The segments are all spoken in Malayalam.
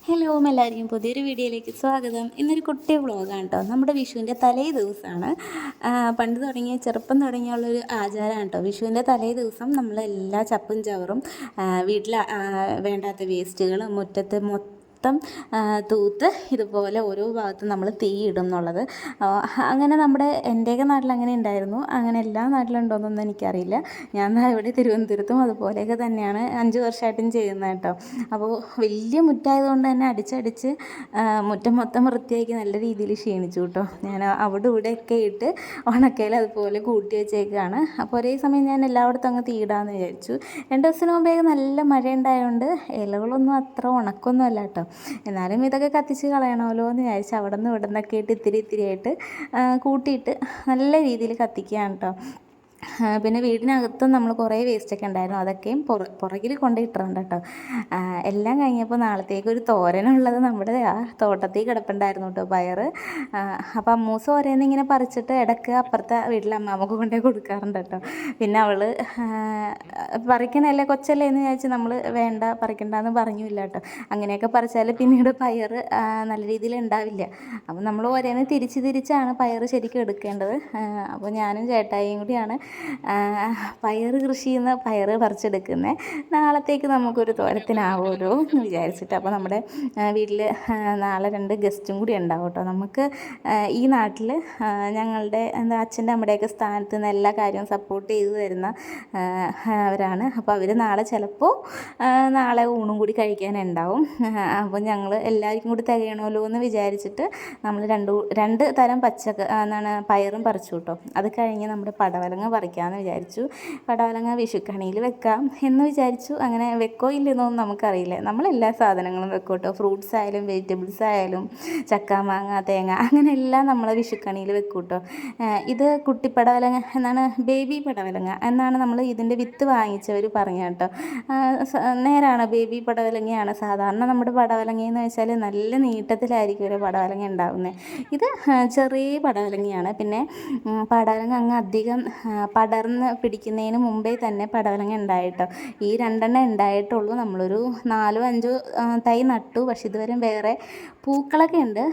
ഹലോ എല്ലാവരെയും പുതിയൊരു വീഡിയോയിലേക്ക് സ്വാഗതം. ഇന്നൊരു കുട്ടി വ്ളോഗാണ് കേട്ടോ. നമ്മുടെ വിഷുവിൻ്റെ തലേ ദിവസമാണ്. പണ്ട് തുടങ്ങിയ ചെറുപ്പം തുടങ്ങിയുള്ളൊരു ആചാരമാണ് കേട്ടോ. വിഷുവിൻ്റെ തലേ ദിവസം നമ്മൾ എല്ലാ ചപ്പും ചവറും വീട്ടിൽ വേണ്ടാത്ത വേസ്റ്റുകൾ മുറ്റത്ത് തൂത്ത് ഇതുപോലെ ഓരോ ഭാഗത്തും നമ്മൾ തീയിടും എന്നുള്ളത്. അങ്ങനെ എൻ്റെയൊക്കെ നാട്ടിൽ അങ്ങനെ ഉണ്ടായിരുന്നു. അങ്ങനെ എല്ലാ നാട്ടിലുണ്ടോയെന്നൊന്നും എനിക്കറിയില്ല. ഞാൻ ഇവിടെ തിരുവനന്തപുരത്തും അതുപോലെയൊക്കെ തന്നെയാണ് 5 വർഷമായിട്ടും ചെയ്യുന്നത് കേട്ടോ. അപ്പോൾ വലിയ മുറ്റായതുകൊണ്ട് തന്നെ അടിച്ചടിച്ച് മുറ്റം മൊത്തം വൃത്തിയാക്കി നല്ല രീതിയിൽ ക്ഷീണിച്ചു കേട്ടോ. ഞാൻ അവിടെ ഇവിടെയൊക്കെ ഇട്ട് ഉണക്കയിൽ അതുപോലെ കൂട്ടി വെച്ചേക്കാണ്. അപ്പോൾ ഒരേ സമയം ഞാൻ എല്ലായിടത്തും അങ്ങ് തീയിടാമെന്ന് വിചാരിച്ചു. 2 ദിവസത്തിന് മുമ്പേ നല്ല മഴ ഉണ്ടായതുകൊണ്ട് ഇലകളൊന്നും അത്ര ഉണക്കൊന്നും അല്ല കേട്ടോ. എന്നാലും ഇതൊക്കെ കത്തിച്ച് കളയണമല്ലോ എന്ന് വിചാരിച്ച് അവിടെ നിന്ന് ഇവിടെ നിന്നൊക്കെ ഇട്ട് ഇത്തിരി ആയിട്ട് കൂട്ടിയിട്ട് നല്ല രീതിയിൽ കത്തിക്കുകയാണ് കേട്ടോ. പിന്നെ വീടിനകത്തും നമ്മൾ കുറേ വേസ്റ്റൊക്കെ ഉണ്ടായിരുന്നു. അതൊക്കെയും പുറകിൽ കൊണ്ടിട്ടിട്ടുണ്ട് കേട്ടോ. എല്ലാം കഴിഞ്ഞപ്പോൾ നാളത്തേക്ക് ഒരു തോരനുള്ളത് നമ്മുടെ തോട്ടത്തിൽ കിടപ്പുണ്ടായിരുന്നു കേട്ടോ, പയർ. അപ്പം അമ്മൂസ് ഓരോന്ന് ഇങ്ങനെ പറിച്ചിട്ട് ഇടയ്ക്ക് അപ്പുറത്തെ വീട്ടിലെ അമ്മാമ്മക്ക് കൊണ്ടേ കൊടുക്കാറുണ്ട് കേട്ടോ. പിന്നെ അവൾ പറിക്കണല്ലേ കൊച്ചല്ലേ എന്ന് വിചാരിച്ച് നമ്മൾ വേണ്ട പറിക്കണ്ടെന്ന് പറഞ്ഞില്ല കേട്ടോ. അങ്ങനെയൊക്കെ പറിച്ചാൽ പിന്നീട് പയർ നല്ല രീതിയിൽ ഉണ്ടാവില്ല. അപ്പം നമ്മൾ ഓരോന്ന് തിരിച്ചാണ് പയർ ശരിക്കും എടുക്കേണ്ടത്. അപ്പോൾ ഞാനും ചേട്ടായിയും കൂടിയാണ് പയർ കൃഷി ചെയ്യുന്ന പയർ പറിച്ചെടുക്കുന്നത്. നാളത്തേക്ക് നമുക്കൊരു തോരത്തിനാവുമല്ലോ എന്ന് വിചാരിച്ചിട്ട്. അപ്പോൾ നമ്മുടെ വീട്ടിൽ നാളെ 2 ഗസ്റ്റും കൂടി ഉണ്ടാവും കേട്ടോ. നമുക്ക് ഈ നാട്ടിൽ ഞങ്ങളുടെ അച്ഛൻ്റെ അമ്മയുടെയൊക്കെ സ്ഥാനത്ത് നിന്ന് എല്ലാ കാര്യവും സപ്പോർട്ട് ചെയ്തു തരുന്ന അവരാണ്. അപ്പോൾ അവർ നാളെ ഊണും കൂടി കഴിക്കാനുണ്ടാവും. അപ്പോൾ ഞങ്ങൾ എല്ലാവർക്കും കൂടി തികയണമല്ലോ എന്ന് വിചാരിച്ചിട്ട് നമ്മൾ രണ്ട് തരം പയറും പറിച്ചു കേട്ടോ. അത് കഴിഞ്ഞ് നമ്മുടെ പടവലങ്ങ പറിക്കാമെന്ന് വിചാരിച്ചു. പടവലങ്ങ വിഷുക്കണിയിൽ വെക്കാം എന്ന് വിചാരിച്ചു. അങ്ങനെ വെക്കോ ഇല്ലെന്നൊന്നും നമുക്കറിയില്ല. നമ്മളെല്ലാ സാധനങ്ങളും വെക്കും കേട്ടോ. ഫ്രൂട്ട്സ് ആയാലും വെജിറ്റബിൾസ് ആയാലും ചക്ക, മാങ്ങ, തേങ്ങ അങ്ങനെ എല്ലാം നമ്മൾ വിഷുക്കണിയിൽ വെക്കും കേട്ടോ. ഇത് കുട്ടിപ്പടവലങ്ങ എന്നാണ്, ബേബി പടവലങ്ങ എന്നാണ് നമ്മൾ ഇതിൻ്റെ വിത്ത് വാങ്ങിച്ചവർ പറഞ്ഞു കേട്ടോ. നേരാണ്, ബേബി പടവലങ്ങയാണ്. സാധാരണ നമ്മുടെ പടവലങ്ങയെന്ന് വെച്ചാൽ നല്ല നീട്ടത്തിലായിരിക്കും ഒരു പടവലങ്ങ ഉണ്ടാകുന്നത്. ഇത് ചെറിയ പടവലങ്ങയാണ്. പിന്നെ പടവലങ്ങ അങ്ങ് അധികം പടർന്ന് പിടിക്കുന്നതിന് മുമ്പേ തന്നെ പടവലങ്ങ ഉണ്ടായിട്ടോ. ഈ 2 ഉണ്ടായിട്ടുള്ളൂ. നമ്മളൊരു 4-5 തൈ നട്ടു. പക്ഷെ ഇതുവരെ വേറെ പൂക്കളൊക്കെ ഉണ്ട്.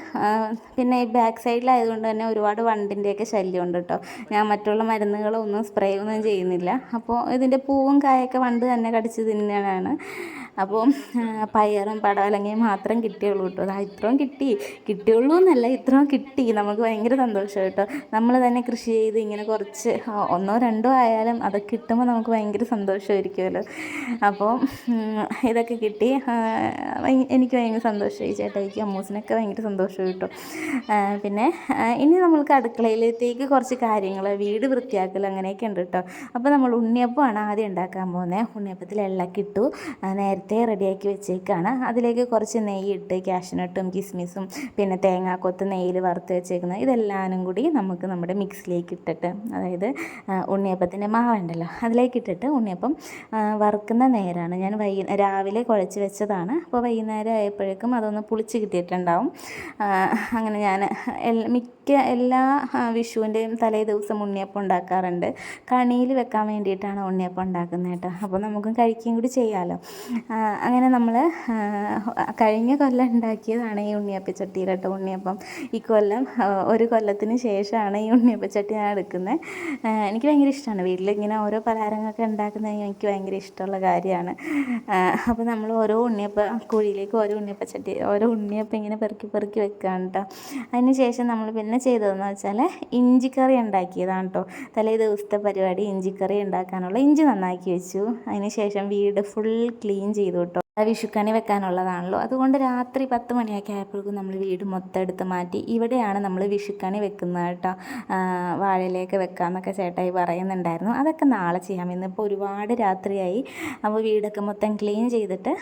പിന്നെ ഈ ബാക്ക് സൈഡിലായതുകൊണ്ട് തന്നെ ഒരുപാട് വണ്ടിൻ്റെയൊക്കെ ശല്യമുണ്ട് കേട്ടോ. ഞാൻ മറ്റുള്ള മരുന്നുകളൊന്നും സ്പ്രേ ഒന്നും ചെയ്യുന്നില്ല. അപ്പോൾ ഇതിൻ്റെ പൂവും കായൊക്കെ വണ്ട് തന്നെ കടിച്ച് തിന്നാനാണ്. അപ്പോൾ പയറും പടവലങ്ങയും മാത്രം കിട്ടിയുള്ളൂ കേട്ടോ. ഇത്രയും കിട്ടിയുള്ളൂ എന്നല്ല, ഇത്രയും കിട്ടി. നമുക്ക് ഭയങ്കര സന്തോഷം കേട്ടോ. നമ്മൾ തന്നെ കൃഷി ചെയ്ത് ഇങ്ങനെ കുറച്ച് 1-2 ആയാലും അതൊക്കെ കിട്ടുമ്പോൾ നമുക്ക് ഭയങ്കര സന്തോഷമായിരിക്കുമല്ലോ. അപ്പോൾ ഇതൊക്കെ കിട്ടി. എനിക്ക് ഭയങ്കര സന്തോഷമായി. ചേട്ടായിക്കും അമ്മൂസിനൊക്കെ ഭയങ്കര സന്തോഷം കേട്ടോ. പിന്നെ ഇനി നമ്മൾക്ക് അടുക്കളയിലേക്ക് കുറച്ച് കാര്യങ്ങൾ, വീട് വൃത്തിയാക്കൽ അങ്ങനെയൊക്കെ ഉണ്ട് കേട്ടോ. അപ്പോൾ നമ്മൾ ഉണ്ണിയപ്പമാണ് ആദ്യം ഉണ്ടാക്കാൻ പോകുന്നത്. ഉണ്ണിയപ്പത്തിൽ എള്ളൊക്കെ ഇട്ടു നേരത്തെ റെഡിയാക്കി വെച്ചേക്കാണ്. അതിലേക്ക് കുറച്ച് നെയ്യിട്ട് കാഷ്നട്ടും കിസ്മിസും പിന്നെ തേങ്ങാക്കൊത്ത് നെയ്യിൽ വറുത്ത് വെച്ചേക്കുന്നത് ഇതെല്ലാവരും കൂടി നമുക്ക് നമ്മുടെ മിക്സിലേക്ക് ഇട്ടിട്ട്, അതായത് ഉണ്ണിയപ്പത്തിൻ്റെ മാവുണ്ടല്ലോ അതിലേക്ക് ഇട്ടിട്ട് ഉണ്ണിയപ്പം വറുക്കുന്ന നേരമാണ്. ഞാൻ രാവിലെ കുഴച്ച് വെച്ചതാണ്. അപ്പോൾ വൈകുന്നേരം ആയപ്പോഴേക്കും അതൊന്ന് പുളിച്ച് കിട്ടിയിട്ടുണ്ടാവും. അങ്ങനെ ഞാൻ എല്ലാ വിഷുവിൻ്റെയും തലേ ദിവസം ഉണ്ണിയപ്പം ഉണ്ടാക്കാറുണ്ട്. കണിയിൽ വെക്കാൻ വേണ്ടിയിട്ടാണ് ഉണ്ണിയപ്പം ഉണ്ടാക്കുന്നത് കേട്ടോ. അപ്പോൾ നമുക്കും കഴിക്കുകയും കൂടി ചെയ്യാമല്ലോ. അങ്ങനെ നമ്മൾ കഴിഞ്ഞ കൊല്ലം ഉണ്ടാക്കിയതാണ് ഈ ഉണ്ണിയപ്പച്ചട്ടിയിൽ കേട്ടോ ഉണ്ണിയപ്പം. ഈ കൊല്ലം ഒരു കൊല്ലത്തിന് ശേഷമാണ് ഈ ഉണ്ണിയപ്പച്ചട്ടി ഞാൻ എടുക്കുന്നത്. എനിക്ക് ഭയങ്കര ഇഷ്ടമാണ്. വീട്ടിലിങ്ങനെ ഓരോ പലഹാരങ്ങളൊക്കെ ഉണ്ടാക്കുന്നത് എനിക്ക് ഭയങ്കര ഇഷ്ടമുള്ള കാര്യമാണ്. അപ്പോൾ നമ്മൾ ഓരോ കുഴിയിലേക്ക് ഓരോ ഉണ്ണിയപ്പം ഇങ്ങനെ പെറുക്കി വെക്കുകയാണ് കേട്ടോ. അതിന് ശേഷം നമ്മൾ പിന്നെ ചെയ്തതെന്ന് വെച്ചാൽ ഇഞ്ചിക്കറി ഉണ്ടാക്കിയതാണ് കേട്ടോ. തലേ ദിവസത്തെ പരിപാടി ഇഞ്ചിക്കറി ഉണ്ടാക്കാനുള്ള ഇഞ്ചി നന്നാക്കി വെച്ചു. അതിന് ശേഷം വീട് ഫുൾ ക്ലീൻ ചെയ്തു കേട്ടോ. വിഷുക്കണി വെക്കാനുള്ളതാണല്ലോ. അതുകൊണ്ട് രാത്രി 10 മണിയൊക്കെ ആയപ്പോഴേക്കും നമ്മൾ വീട് മൊത്തം എടുത്ത് മാറ്റി. ഇവിടെയാണ് നമ്മൾ വിഷുക്കണി വെക്കുന്നത് കേട്ടോ. വാഴയിലേക്ക് വെക്കാമെന്നൊക്കെ ചേട്ടായി പറയുന്നുണ്ടായിരുന്നു. അതൊക്കെ നാളെ ചെയ്യാം. ഇന്നിപ്പോൾ ഒരുപാട് രാത്രിയായി. അപ്പോൾ വീടൊക്കെ മൊത്തം ക്ലീൻ ചെയ്തിട്ട്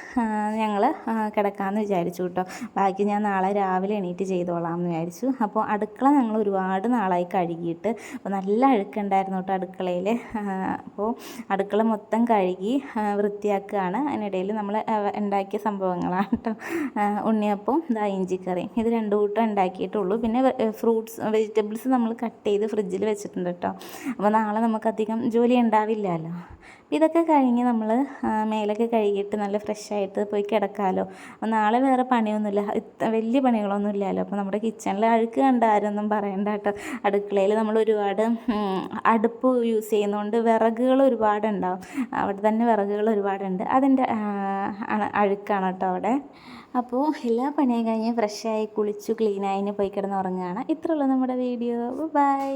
ഞങ്ങൾ കിടക്കാമെന്ന് വിചാരിച്ചു കേട്ടോ. ബാക്കി ഞാൻ നാളെ രാവിലെ എണീറ്റ് ചെയ്തോളാം എന്ന് വിചാരിച്ചു. അപ്പോൾ അടുക്കള ഞങ്ങൾ ഒരുപാട് നാളായി കഴുകിയിട്ട്. അപ്പോൾ നല്ല അഴുക്കുണ്ടായിരുന്നു കേട്ടോ അടുക്കളയിൽ. അപ്പോൾ അടുക്കള മൊത്തം കഴുകി വൃത്തിയാക്കുകയാണ്. അതിനിടയിൽ നമ്മൾ ഉണ്ടാക്കിയ സംഭവങ്ങളാണ് കേട്ടോ. ഉണ്ണിയപ്പവും ഇഞ്ചിക്കറിയും ഇത് 2 കൂട്ടം ഉണ്ടാക്കിയിട്ടുള്ളൂ. പിന്നെ വെജിറ്റബിൾസ് നമ്മൾ കട്ട് ചെയ്ത് ഫ്രിഡ്ജിൽ വെച്ചിട്ടുണ്ട് കേട്ടോ. അപ്പോൾ നാളെ നമുക്കധികം ജോലി ഉണ്ടാവില്ലല്ലോ. ഇതൊക്കെ കഴിഞ്ഞ് നമ്മൾ മേലൊക്കെ കഴുകിയിട്ട് നല്ല ഫ്രഷായിട്ട് പോയി കിടക്കാമല്ലോ. നാളെ വേറെ പണിയൊന്നുമില്ല, വലിയ പണികളൊന്നും ഇല്ലല്ലോ. അപ്പോൾ നമ്മുടെ കിച്ചണിൽ അഴുക്ക് കണ്ട ആരൊന്നും പറയണ്ട കേട്ടോ. അടുക്കളയിൽ നമ്മൾ ഒരുപാട് അടുപ്പ് യൂസ് ചെയ്യുന്നതുകൊണ്ട് വിറകുകൾ ഒരുപാടുണ്ടാവും. അവിടെ തന്നെ വിറകുകൾ ഒരുപാടുണ്ട്, അതിൻ്റെ അഴുക്കാണ് കേട്ടോ അവിടെ. അപ്പോൾ എല്ലാ പണിയും കഴിഞ്ഞ് ഫ്രഷായി കുളിച്ചു ക്ലീനായി പോയി കിടന്ന് ഉറങ്ങുകയാണ്. ഇത്രയുള്ളൂ നമ്മുടെ വീഡിയോ. ബൈ.